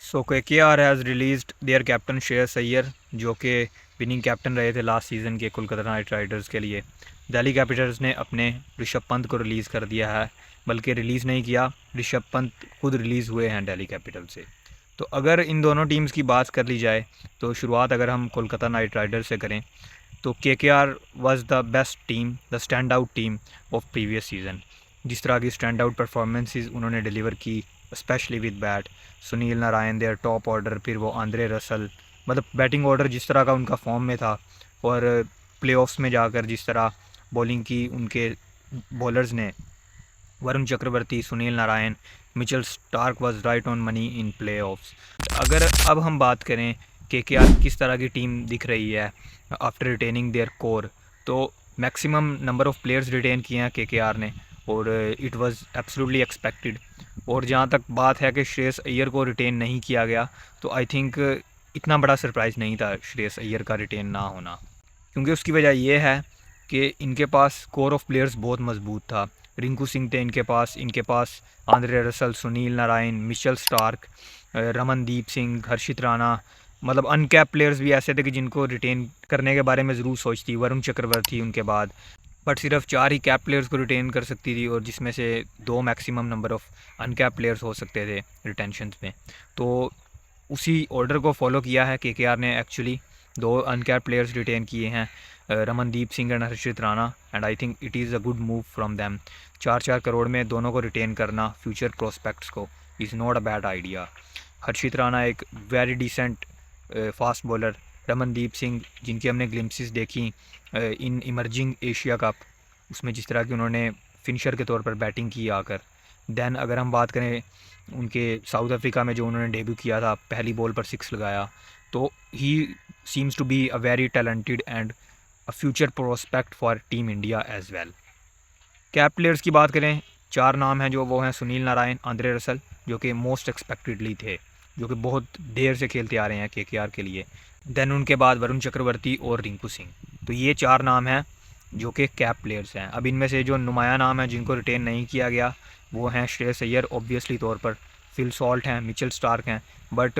So KKR has released there captain Shreyas Iyer, जो कि winning captain रहे थे लास्ट सीज़न के कोलकाता नाइट राइडर्स के लिए। दिल्ली कैपिटल्स ने अपने ऋषभ पंत को रिलीज़ कर दिया है, बल्कि रिलीज़ नहीं किया, ऋषभ पंत खुद रिलीज़ हुए हैं दिल्ली कैपिटल से। तो अगर इन दोनों टीम्स की बात कर ली जाए, तो शुरुआत अगर हम कोलकाता नाइट राइडर्स से करें, तो KKR was the best team, the stand out team of previous season. जिस तरह की स्टैंड आउट परफॉर्मेंसेस उन्होंने डिलीवर की, specially with bat, Sunil Narayan there top order, फिर वो आंद्रे रसल, मतलब बैटिंग ऑर्डर जिस तरह का उनका फॉर्म में था, और प्लेऑफ्स में जाकर जिस तरह बॉलिंग की उनके बॉलर्स ने, Varun Chakravarthy, Sunil Narine, Mitchell Starc was right on money in playoffs. अगर अब हम बात करें KKR किस तरह की टीम दिख रही है आफ्टर रिटेनिंग देयर कोर, तो maximum number of players retain किए हैं KKR ने, और इट वाज एब्सोल्युटली एक्सपेक्टेड। और जहाँ तक बात है कि श्रेयस अय्यर को रिटेन नहीं किया गया, तो आई थिंक इतना बड़ा सरप्राइज़ नहीं था श्रेयस अय्यर का रिटेन ना होना, क्योंकि उसकी वजह यह है कि इनके पास कोर ऑफ प्लेयर्स बहुत मजबूत था। रिंकू सिंह थे इनके पास Andre Russell, Sunil Narine, Mitchell Starc, Ramandeep Singh, Harshit Rana, मतलब अनकैप प्लेयर्स भी ऐसे थे कि जिनको रिटेन करने के बारे में ज़रूर सोचती। वरुण चक्रवर्ती उनके बाद, बट सिर्फ 4 ही कैप प्लेयर्स को रिटेन कर सकती थी, और जिसमें से 2 maximum number of uncap players हो सकते थे रिटेंशन में। तो उसी ऑर्डर को फॉलो किया है KKR ने। एक्चुअली 2 अनकैप प्लेयर्स रिटेन किए हैं, Ramandeep Singh and Harshit Rana, and I think it is a good move from them. 4-4 crore में दोनों को रिटेन करना फ्यूचर प्रोस्पेक्ट्स को is not a bad idea. Harshit Rana एक very decent fast bowler, Ramandeep Singh जिनकी हमने ग्लिम्पसेस देखी इन इमर्जिंग एशिया कप, उसमें जिस तरह की उन्होंने फिनिशर के तौर पर बैटिंग की आकर। दैन अगर हम बात करें उनके साउथ अफ्रीका में जो उन्होंने डेब्यू किया था, पहली बॉल पर 6 लगाया, तो ही seems to be a very talented and a future prospect for team India as well. Cap players की बात करें, 4 नाम हैं जो वो हैं सुनील नारायण, आंद्रे रसल, जो कि मोस्ट एक्सपेक्टेडली थे, जो कि बहुत देर से खेलते आ रहे हैं KKR के लिए। देन उनके बाद वरुण चक्रवर्ती और रिंकू सिंह। तो ये 4 नाम हैं जो कि कैप प्लेयर्स हैं। अब इनमें से जो नुमाया नाम है जिनको रिटेन नहीं किया गया, वो हैं श्रेयस अय्यर ऑब्वियसली तौर पर, फिल सॉल्ट हैं, मिचेल स्टार्क हैं, बट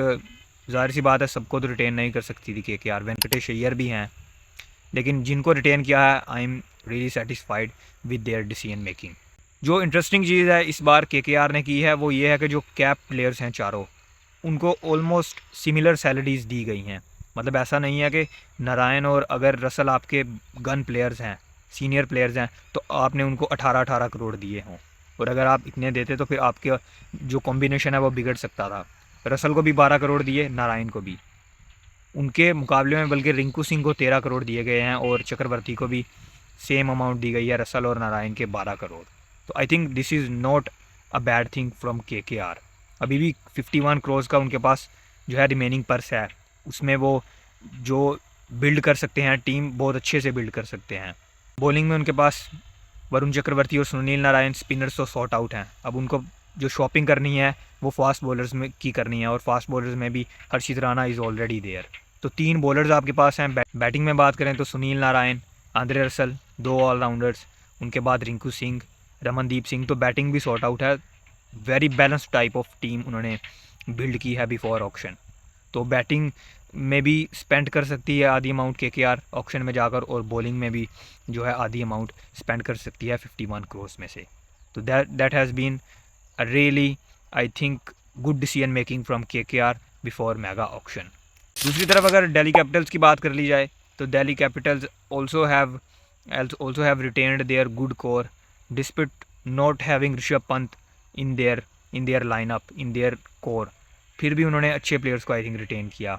ज़ाहिर सी बात है सबको तो रिटेन नहीं कर सकती थी KKR। वेंकटेश अय्यर भी हैं, लेकिन जिनको रिटेन किया है I am really satisfied with their decision making. जो इंटरेस्टिंग चीज़ है इस बार KKR ने की है वो ये है कि जो कैप प्लेयर्स हैं चारों, उनको ऑलमोस्ट सिमिलर सैलरीज दी गई हैं। मतलब ऐसा नहीं है कि नारायण और अगर रसल आपके गन प्लेयर्स हैं, सीनियर प्लेयर्स हैं, तो आपने उनको 18-18 करोड़ दिए हों, और अगर आप इतने देते तो फिर आपके जो कॉम्बिनेशन है वो बिगड़ सकता था। रसल को भी 12 करोड़ दिए, नारायण को भी, उनके मुकाबले में बल्कि रिंकू सिंह को 13 करोड़ दिए गए हैं, और चक्रवर्ती को भी सेम अमाउंट दी गई है, रसल और नारायण के 12 करोड़। तो I think this is not a bad thing from KKR। अभी भी 51 करोड़ का उनके पास जो है रिमेनिंग पर्स है, उसमें वो जो बिल्ड कर सकते हैं टीम, बहुत अच्छे से बिल्ड कर सकते हैं। बॉलिंग में उनके पास वरुण चक्रवर्ती और सुनील नारायण स्पिनर्स तो सॉर्ट आउट हैं। अब उनको जो शॉपिंग करनी है वो फास्ट बॉलर्स में की करनी है, और फास्ट बॉलर्स में भी हर्षित राणा इज़ ऑलरेडी देयर। तो 3 बॉलर्स आपके पास हैं। बैटिंग में बात करें तो Sunil Narayan, Andre Russell, 2 allrounders, उनके बाद रिंकू सिंह, रमनदीप सिंह, तो बैटिंग भी सॉर्ट आउट है। Very balanced type of team उन्होंने बिल्ड की है बिफोर ऑक्शन। तो बैटिंग में भी स्पेंड कर सकती है आधी अमाउंट KKR ऑक्शन में जाकर, और बॉलिंग में भी जो है आधी अमाउंट स्पेंड कर सकती है 51 करोड़ में से। तो that has been a really I think good decision making from KKR before mega auction. दूसरी तरफ अगर दिल्ली कैपिटल्स की बात कर ली जाए, तो Delhi Capitals also have retained their good core despite not having Rishabh Pant in their lineup, in their core। फिर भी उन्होंने अच्छे प्लेयर्स को आई थिंक रिटेन किया।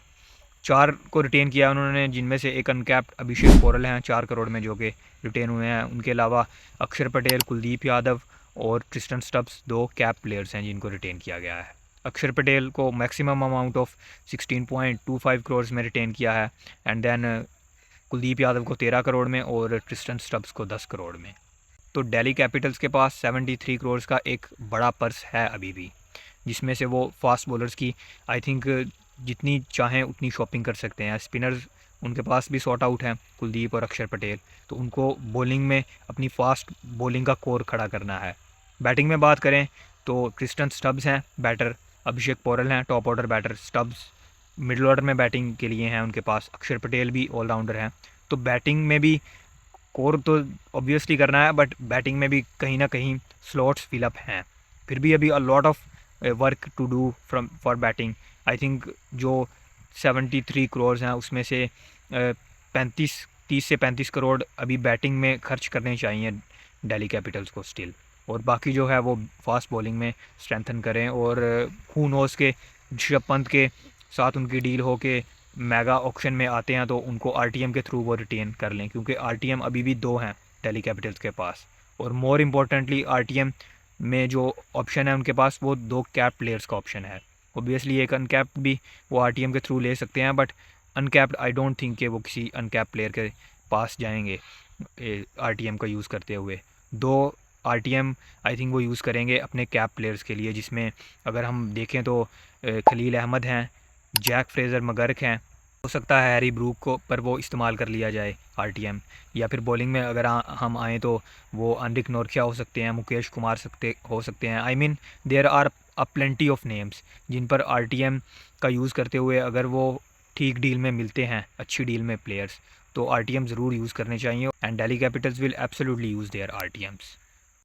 4 को रिटेन किया उन्होंने, जिनमें से एक अनकैप्ड अभिषेक पोरल हैं 4 करोड़ में, जो कि रिटेन हुए हैं। उनके अलावा अक्षर पटेल, कुलदीप यादव और ट्रिस्टन स्टब्स 2 कैप प्लेयर्स हैं जिनको रिटेन किया गया है। अक्षर पटेल को मैक्सिमम अमाउंट ऑफ 16.25 करोड़ में रिटेन किया है, एंड देन कुलदीप यादव को 13 करोड़ में और ट्रिस्टन स्टब्स को 10 करोड़ में। तो दिल्ली कैपिटल्स के पास 73 करोड़ का एक बड़ा पर्स है अभी भी, जिसमें से वो फास्ट बॉलर्स की आई थिंक जितनी चाहें उतनी शॉपिंग कर सकते हैं। स्पिनर्स उनके पास भी सॉर्ट आउट हैं, कुलदीप और अक्षर पटेल, तो उनको बॉलिंग में अपनी फास्ट बॉलिंग का कोर खड़ा करना है। बैटिंग में बात करें तो ट्रिस्टन स्टब्स हैं बैटर, अभिषेक पोरल हैं top order batter, Stubbs middle order में बैटिंग के लिए हैं उनके पास, अक्षर पटेल भी ऑलराउंडर हैं। तो बैटिंग में भी कोर तो ऑब्वियसली करना है, बट बैटिंग में भी कहीं ना कहीं स्लॉट्स फिलअप हैं। फिर भी अभी a lot of work to do from for batting. I think जो 73 करोड़ हैं उसमें से 30 से 35 करोड़ अभी बैटिंग में खर्च करने चाहिए दिल्ली कैपिटल्स को स्टिल, और बाकी जो है वो फास्ट बॉलिंग में स्ट्रेंथन करें। और हू नोस के ऋषभ पंत के साथ उनकी डील हो के मेगा ऑक्शन में आते हैं तो उनको आरटीएम के थ्रू वो रिटेन कर लें, क्योंकि आरटीएम अभी भी 2 हैं दिल्ली कैपिटल्स के पास। और मोर इम्पोर्टेंटली आरटीएम में जो ऑप्शन है उनके पास वो 2 कैप प्लेयर्स का ऑप्शन है। ओबियसली एक अनकैप्ड भी वो आरटीएम के थ्रू ले सकते हैं, but uncapped I don't think कि वो किसी अनकैप प्लेयर के पास जाएंगे आरटीएम का यूज़ करते हुए। 2 आरटीएम आई थिंक वो यूज़ करेंगे अपने कैप प्लेयर्स के लिए, जिसमें अगर हम देखें तो खलील अहमद हैं, जैक फ्रेज़र मगर्क हैं, हो सकता है हैरी ब्रूक को पर वो इस्तेमाल कर लिया जाए आरटीएम। या फिर बॉलिंग में अगर हम आएँ तो वो अनरिक नोरखिया हो सकते हैं, मुकेश कुमार हो सकते हैं। I mean there are a plenty of names जिन पर आरटीएम का यूज़ करते हुए अगर वो ठीक डील में मिलते हैं, अच्छी डील में प्लेयर्स, तो आरटीएम ज़रूर यूज़ करने चाहिए। And Delhi Capitals will absolutely use their आरटीएम्स।